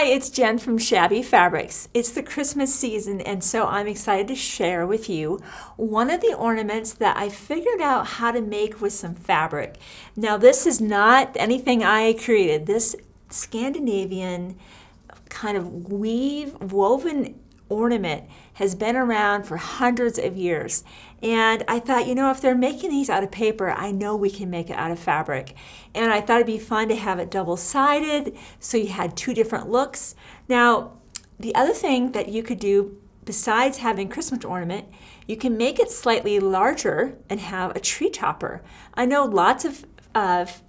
Hi, it's Jen from Shabby Fabrics. It's the Christmas season, and so I'm excited to share with you one of the ornaments that I figured out how to make with some fabric. Now, this is not anything I created. This Scandinavian kind of woven ornament has been around for hundreds of years. And I thought, if they're making these out of paper, I know we can make it out of fabric. And I thought it'd be fun to have it double-sided so you had two different looks. Now, the other thing that you could do besides having Christmas ornament, you can make it slightly larger and have a tree topper. I know lots of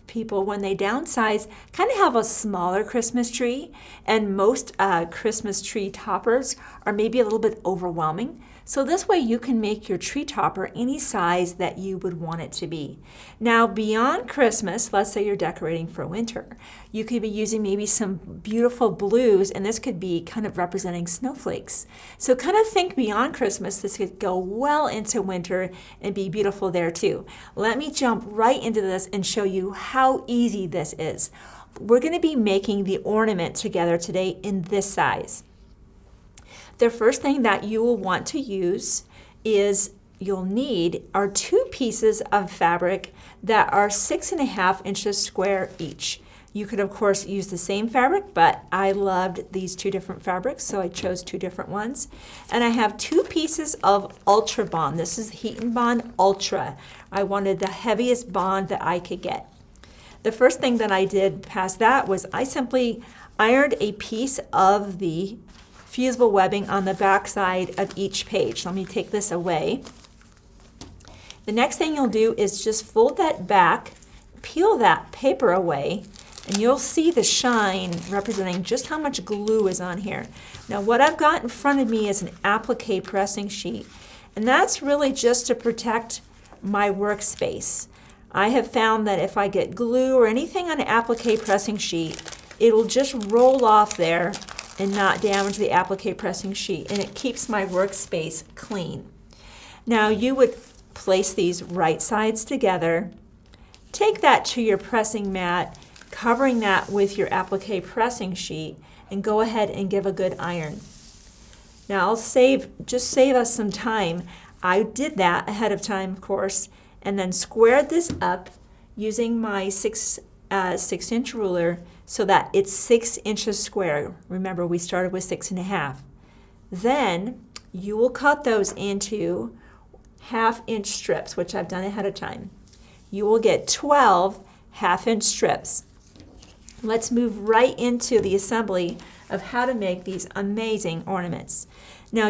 people, when they downsize, kind of have a smaller Christmas tree, and most Christmas tree toppers are maybe a little bit overwhelming. So this way you can make your tree topper any size that you would want it to be. Now, beyond Christmas, let's say you're decorating for winter, you could be using maybe some beautiful blues, and this could be kind of representing snowflakes. So kind of think beyond Christmas. This could go well into winter and be beautiful there too. Let me jump right into this and show you how easy this is. We're going to be making the ornament together today in this size. The first thing that you will want to use is you'll need are two pieces of fabric that are 6.5 inches square each. You could, of course, use the same fabric, but I loved these two different fabrics, so I chose two different ones. And I have two pieces of Ultra Bond. This is Heat and Bond Ultra. I wanted the heaviest bond that I could get. The first thing that I did past that was I simply ironed a piece of the fusible webbing on the back side of each page. Let me take this away. The next thing you'll do is just fold that back, peel that paper away, and you'll see the shine representing just how much glue is on here. Now, what I've got in front of me is an applique pressing sheet, and that's really just to protect my workspace. I have found that if I get glue or anything on an applique pressing sheet, it'll just roll off there and not damage the applique pressing sheet, and it keeps my workspace clean. Now, you would place these right sides together, take that to your pressing mat, covering that with your applique pressing sheet, and go ahead and give a good iron. Now, I'll just save us some time. I did that ahead of time, of course, and then squared this up using my 6-inch ruler so that it's 6 inches square. Remember, we started with 6.5. Then you will cut those into 1/2-inch strips, which I've done ahead of time. You will get 12 1/2-inch strips. Let's move right into the assembly of how to make these amazing ornaments. Now,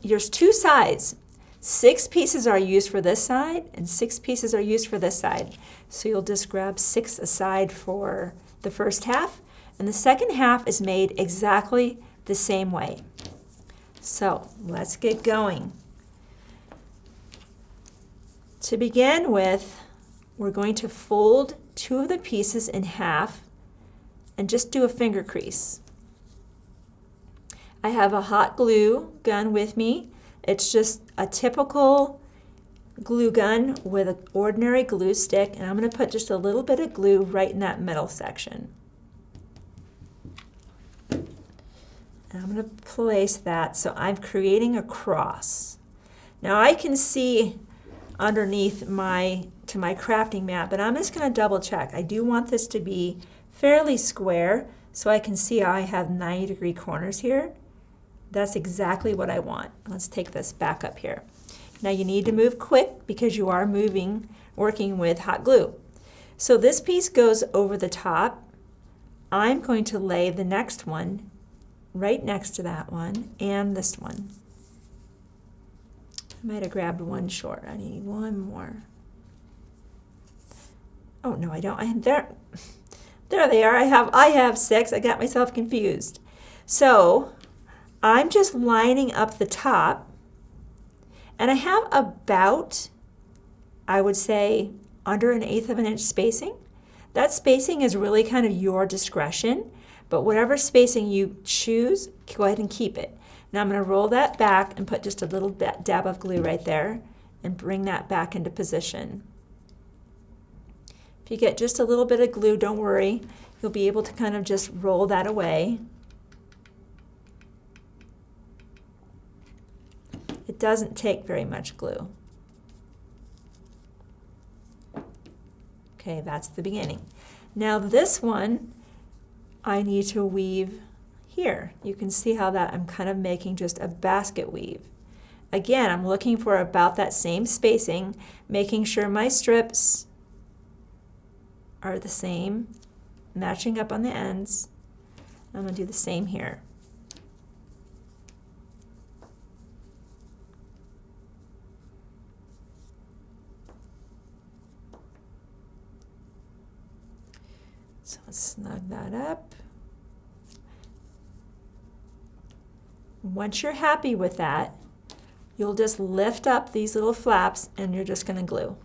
there's two sides. 6 pieces are used for this side, and 6 pieces are used for this side. So you'll just grab 6 aside for the first half, and the second half is made exactly the same way. So let's get going. To begin with, we're going to fold 2 of the pieces in half and just do a finger crease. I have a hot glue gun with me. It's just a typical glue gun with an ordinary glue stick, and I'm going to put just a little bit of glue right in that middle section. And I'm going to place that so I'm creating a cross. Now, I can see underneath my crafting mat, but I'm just going to double check. I do want this to be fairly square so I can see how I have 90-degree corners here. That's exactly what I want. Let's take this back up here. Now, you need to move quick because you are working with hot glue. So this piece goes over the top. I'm going to lay the next one right next to that one and this one. I might have grabbed one short. I need one more. Oh, no, I don't. I have there they are. I have 6. I got myself confused. So I'm just lining up the top, and I have about, I would say, under 1/8 of an inch spacing. That spacing is really kind of your discretion, but whatever spacing you choose, go ahead and keep it. Now I'm going to roll that back and put just a little dab of glue right there and bring that back into position. If you get just a little bit of glue, don't worry. You'll be able to kind of just roll that away. It doesn't take very much glue. Okay, that's the beginning. Now this one, I need to weave here. You can see how that I'm kind of making just a basket weave. Again, I'm looking for about that same spacing, making sure my strips are the same, matching up on the ends. I'm going to do the same here. So let's snug that up. Once you're happy with that, you'll just lift up these little flaps and you're just going to glue.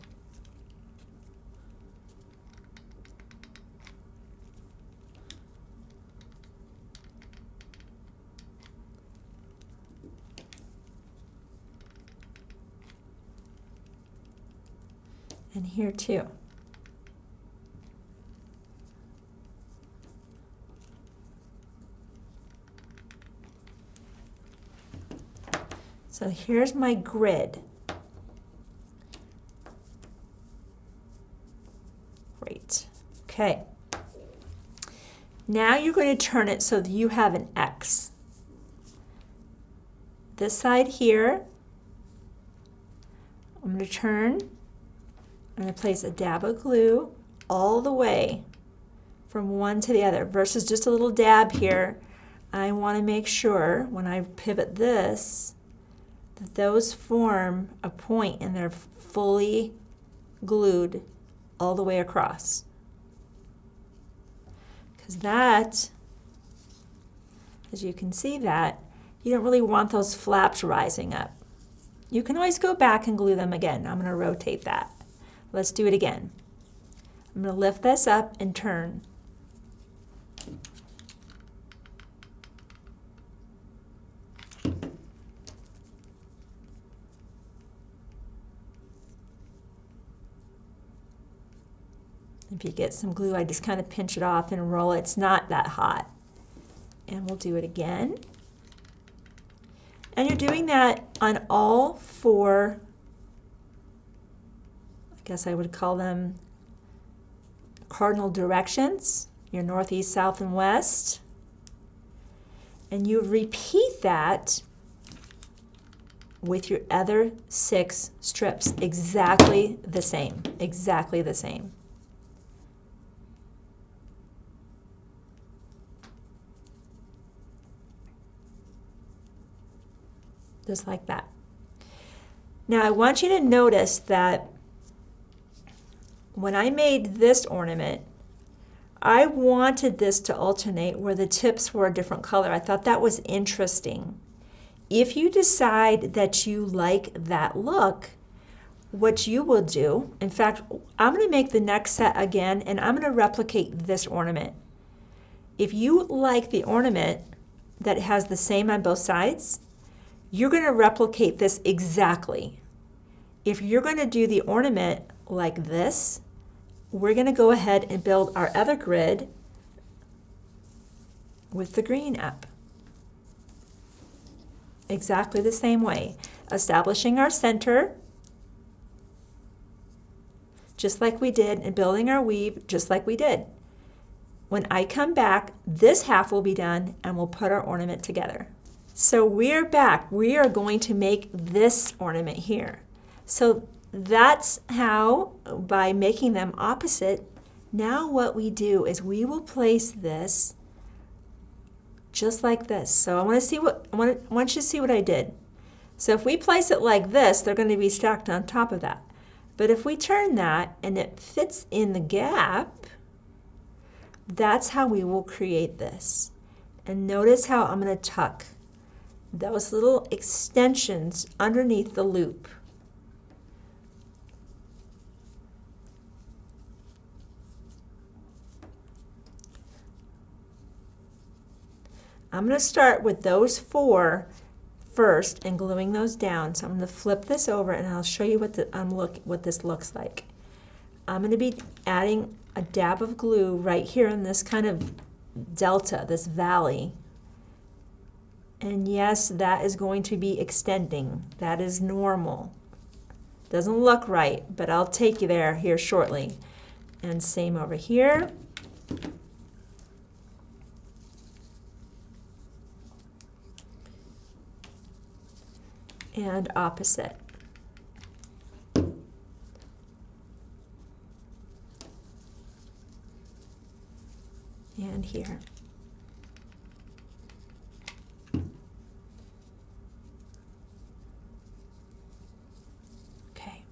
And here too. So here's my grid. Great. Okay. Now you're going to turn it so that you have an X. This side here, I'm going to turn. I'm going to place a dab of glue all the way from one to the other versus just a little dab here. I want to make sure when I pivot this that those form a point and they're fully glued all the way across. Because that, as you can see that, you don't really want those flaps rising up. You can always go back and glue them again. I'm going to rotate that. Let's do it again. I'm going to lift this up and turn. If you get some glue, I just kind of pinch it off and roll it. It's not that hot. And we'll do it again. And you're doing that on all four, I guess I would call them cardinal directions, your north, east, south, and west. And you repeat that with your other 6 strips, exactly the same, exactly the same. Just like that. Now I want you to notice that when I made this ornament, I wanted this to alternate where the tips were a different color. I thought that was interesting. If you decide that you like that look, what you will do, in fact, I'm going to make the next set again and I'm going to replicate this ornament. If you like the ornament that has the same on both sides, you're going to replicate this exactly. If you're going to do the ornament like this, we're going to go ahead and build our other grid with the green up. Exactly the same way. Establishing our center, just like we did, and building our weave, just like we did. When I come back, this half will be done, and we'll put our ornament together. So we're back. We are going to make this ornament here. So that's how, by making them opposite, now what we do is we will place this just like this. So I want you to see what I did. So if we place it like this, they're going to be stacked on top of that. But if we turn that and it fits in the gap, that's how we will create this. And notice how I'm going to tuck those little extensions underneath the loop. I'm going to start with those 4 first and gluing those down. So I'm going to flip this over and I'll show you what this looks like. I'm going to be adding a dab of glue right here in this kind of delta, this valley. And yes, that is going to be extending. That is normal. Doesn't look right, but I'll take you there here shortly. And same over here. And opposite. And here. Okay.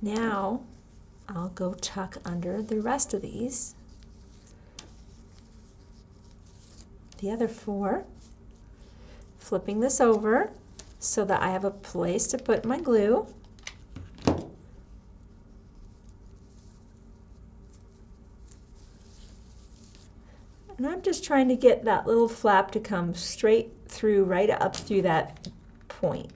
Now I'll go tuck under the rest of these. The other 4. Flipping this over so that I have a place to put my glue. And I'm just trying to get that little flap to come straight through, right up through that point.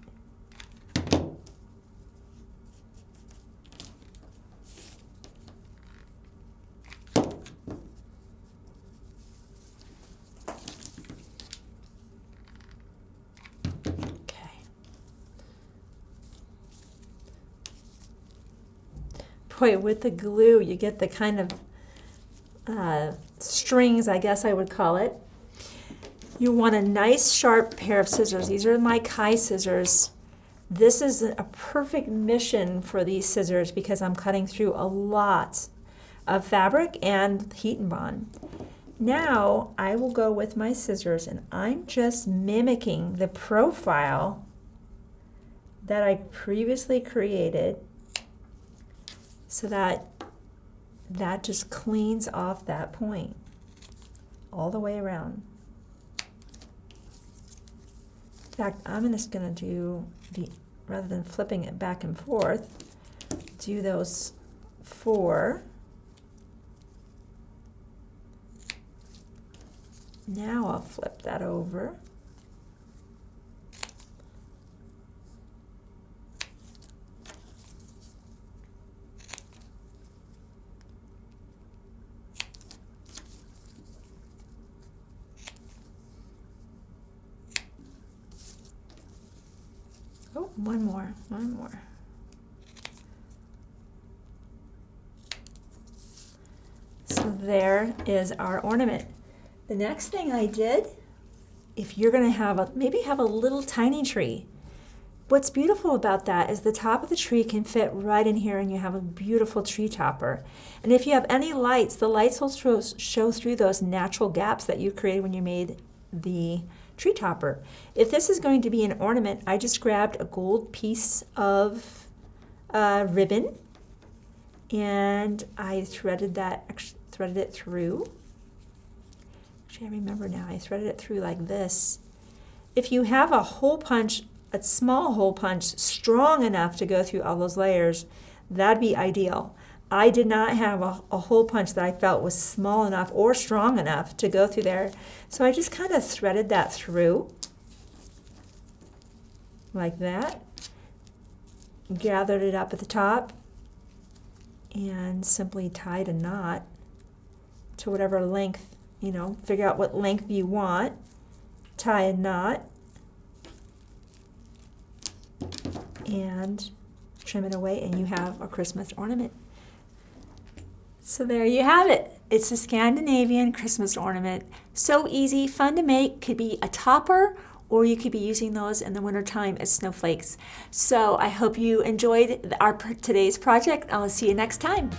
Boy, with the glue, you get the kind of strings, I guess I would call it. You want a nice sharp pair of scissors. These are my Kai scissors. This is a perfect mission for these scissors because I'm cutting through a lot of fabric and heat and bond. Now I will go with my scissors and I'm just mimicking the profile that I previously created, so that just cleans off that point all the way around. In fact, I'm just going to do rather than flipping it back and forth, do those 4. Now I'll flip that over. Oh, one more. So there is our ornament. The next thing I did, if you're going to maybe have a little tiny tree, what's beautiful about that is the top of the tree can fit right in here and you have a beautiful tree topper. And if you have any lights, the lights will show through those natural gaps that you created when you made the tree topper. If this is going to be an ornament, I just grabbed a gold piece of ribbon and I threaded it through. Actually, I remember now, I threaded it through like this. If you have a hole punch, a small hole punch strong enough to go through all those layers, that'd be ideal. I did not have a hole punch that I felt was small enough or strong enough to go through there. So I just kind of threaded that through like that, gathered it up at the top, and simply tied a knot to whatever length, figure out what length you want, tie a knot, and trim it away, and you have a Christmas ornament. So there you have it. It's a Scandinavian Christmas ornament. So easy, fun to make. Could be a topper, or you could be using those in the wintertime as snowflakes. So I hope you enjoyed today's project. I'll see you next time.